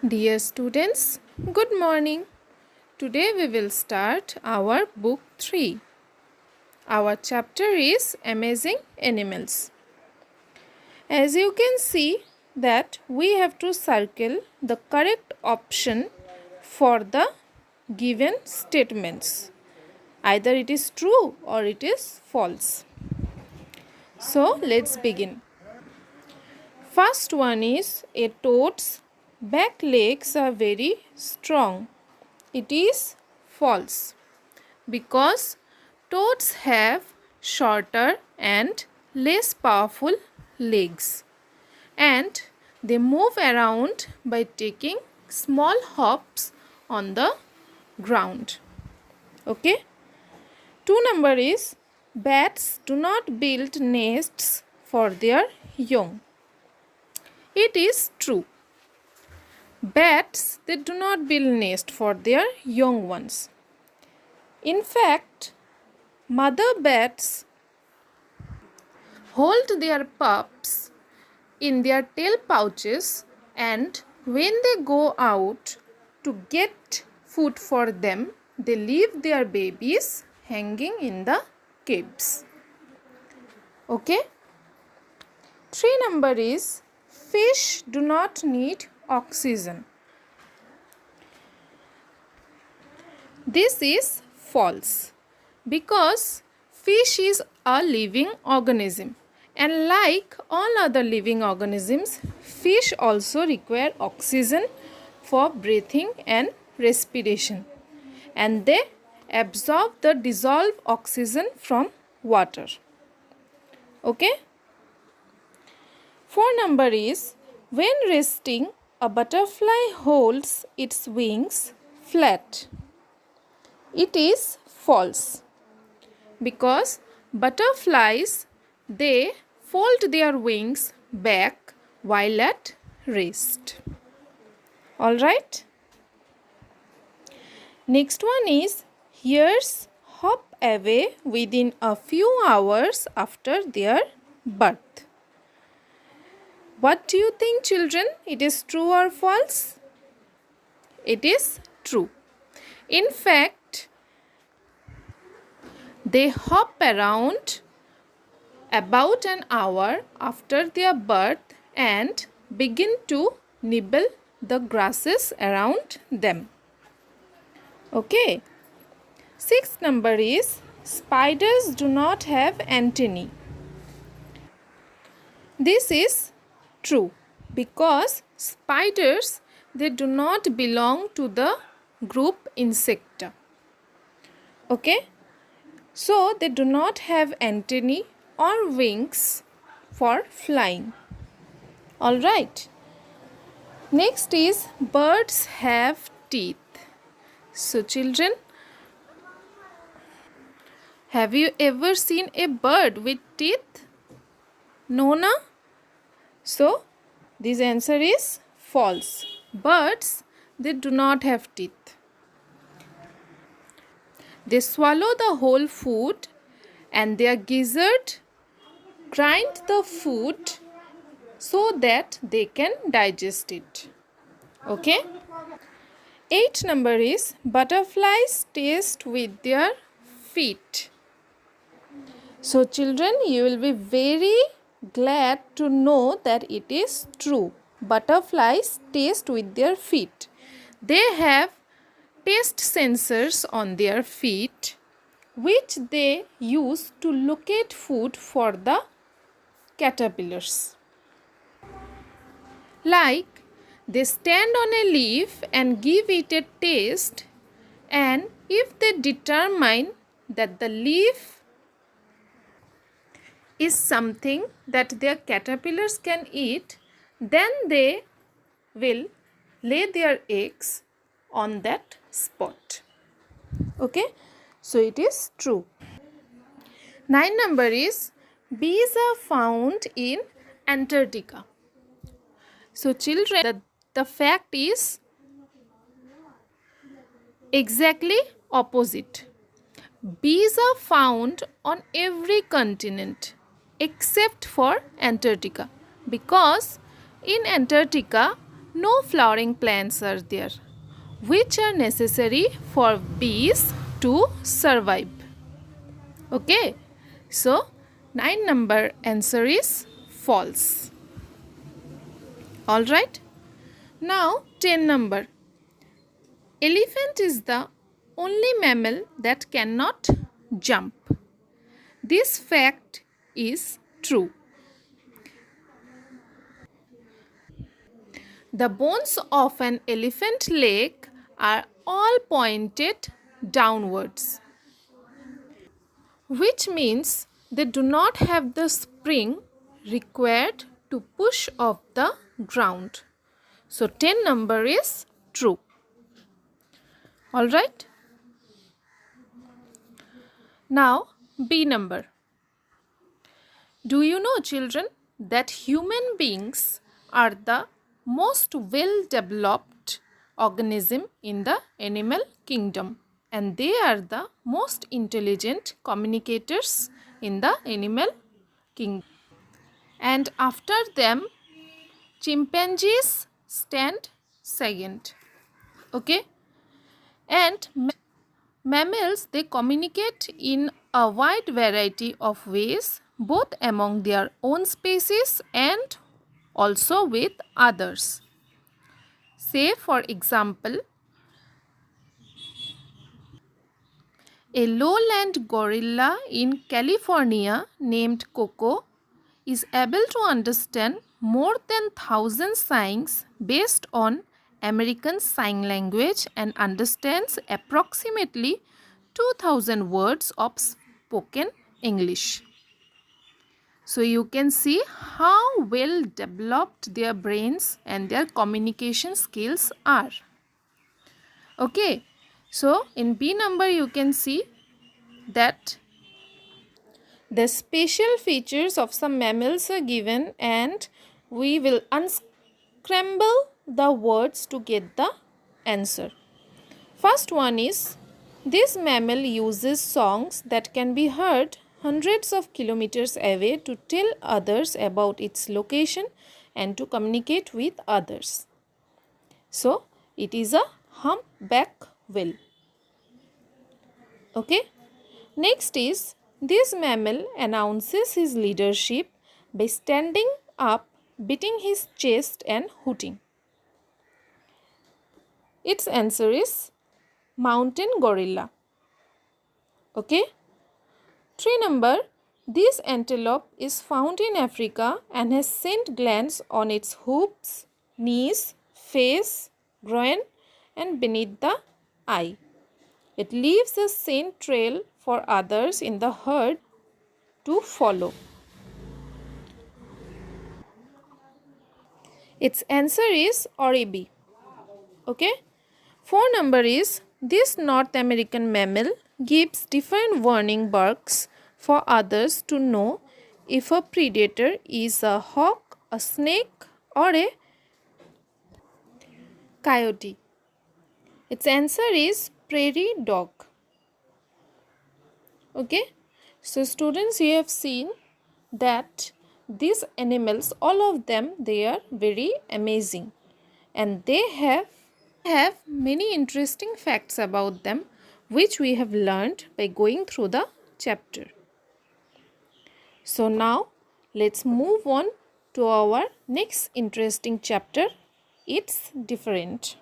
Dear students, good morning. Today we will start our book 3. Our chapter is Amazing Animals. As you can see that we have to circle the correct option for the given statements. Either it is true or it is false. So let's begin. First one is a toad's back legs are very strong. It is false because toads have shorter and less powerful legs and they move around by taking small hops on the ground. Okay. 2 number is bats do not build nests for their young. It is true. Bats, they do not build nest for their young ones. In fact, mother bats hold their pups in their tail pouches, and when they go out to get food for them, they leave their babies hanging in the caves. Okay? 3 number is fish do not need oxygen. This is false because fish is a living organism, and like all other living organisms, fish also require oxygen for breathing and respiration, and they absorb the dissolved oxygen from water. Okay? 4 number is when resting, a butterfly holds its wings flat. It is false because butterflies, they fold their wings back while at rest. Alright. Next one is hares hop away within a few hours after their birth. What do you think, children? It is true or false? It is true. In fact, they hop around about an hour after their birth and begin to nibble the grasses around them. Okay. 6th number is spiders do not have antennae. This is true because spiders, they do not belong to the group Insecta. Okay, so they do not have antennae or wings for flying. All right. Next is birds have teeth. So children, have you ever seen a bird with teeth? No, na? So, this answer is false. Birds, they do not have teeth. They swallow the whole food and their gizzard grind the food so that they can digest it. Okay? 8 number is butterflies taste with their feet. So children, you will be very glad to know that it is true. Butterflies taste with their feet. They have taste sensors on their feet which they use to locate food for the caterpillars. Like they stand on a leaf and give it a taste, and if they determine that the leaf is something that their caterpillars can eat, then they will lay their eggs on that spot. Okay, so it is true. 9 number is bees are found in Antarctica. So children, the fact is exactly opposite. Bees are found on every continent except for Antarctica, because in Antarctica no flowering plants are there, which are necessary for bees to survive. Okay, so 9 number answer is false. Alright, now 10 number. Elephant is the only mammal that cannot jump. This fact is true. The bones of an elephant leg are all pointed downwards, which means they do not have the spring required to push off the ground. So 10 number is true. Alright. Now B number. Do you know, children, that human beings are the most well developed organism in the animal kingdom, and they are the most intelligent communicators in the animal kingdom. And after them, chimpanzees stand second. Okay? And mammals, they communicate in a wide variety of ways, both among their own species and also with others. Say, for example, a lowland gorilla in California named Coco is able to understand more than 1,000 signs based on American Sign Language and understands approximately 2,000 words of spoken English. So you can see how well developed their brains and their communication skills are. Okay, so in B number you can see that the special features of some mammals are given, and we will unscramble the words to get the answer. First one is, this mammal uses songs that can be heard hundreds of kilometers away to tell others about its location and to communicate with others. So, it is a humpback whale. Okay. Next is, this mammal announces his leadership by standing up, beating his chest and hooting. Its answer is mountain gorilla. Okay. 3 number, this antelope is found in Africa and has scent glands on its hooves, knees, face, groin and beneath the eye. It leaves a scent trail for others in the herd to follow. Its answer is Oribi. Okay. 4 number is, this North American mammal gives different warning barks for others to know if a predator is a hawk, a snake or a coyote. Its answer is prairie dog. Okay. So students, you have seen that these animals, all of them, they are very amazing and they have many interesting facts about them, which we have learned by going through the chapter. So now let's move on to our next interesting chapter. It's different.